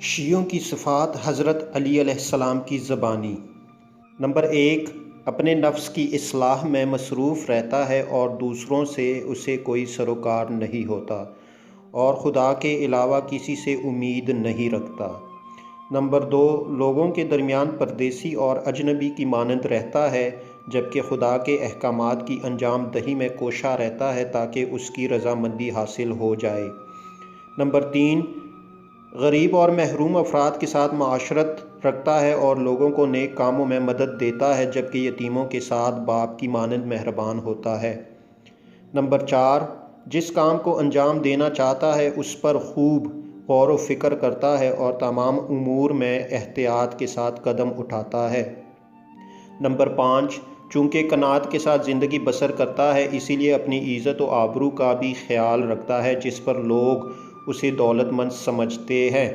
شیعوں کی صفات حضرت علی علیہ السلام کی زبانی۔ نمبر 1، اپنے نفس کی اصلاح میں مصروف رہتا ہے اور دوسروں سے اسے کوئی سروکار نہیں ہوتا اور خدا کے علاوہ کسی سے امید نہیں رکھتا۔ نمبر 2، لوگوں کے درمیان پردیسی اور اجنبی کی مانند رہتا ہے جبکہ خدا کے احکامات کی انجام دہی میں کوشاں رہتا ہے تاکہ اس کی رضامندی حاصل ہو جائے۔ نمبر 3، غریب اور محروم افراد کے ساتھ معاشرت رکھتا ہے اور لوگوں کو نیک کاموں میں مدد دیتا ہے جبکہ یتیموں کے ساتھ باپ کی مانند مہربان ہوتا ہے۔ نمبر 4، جس کام کو انجام دینا چاہتا ہے اس پر خوب غور و فکر کرتا ہے اور تمام امور میں احتیاط کے ساتھ قدم اٹھاتا ہے۔ نمبر 5، چونکہ قناعت کے ساتھ زندگی بسر کرتا ہے اسی لیے اپنی عزت و آبرو کا بھی خیال رکھتا ہے جس پر لوگ اسے دولت مند سمجھتے ہیں۔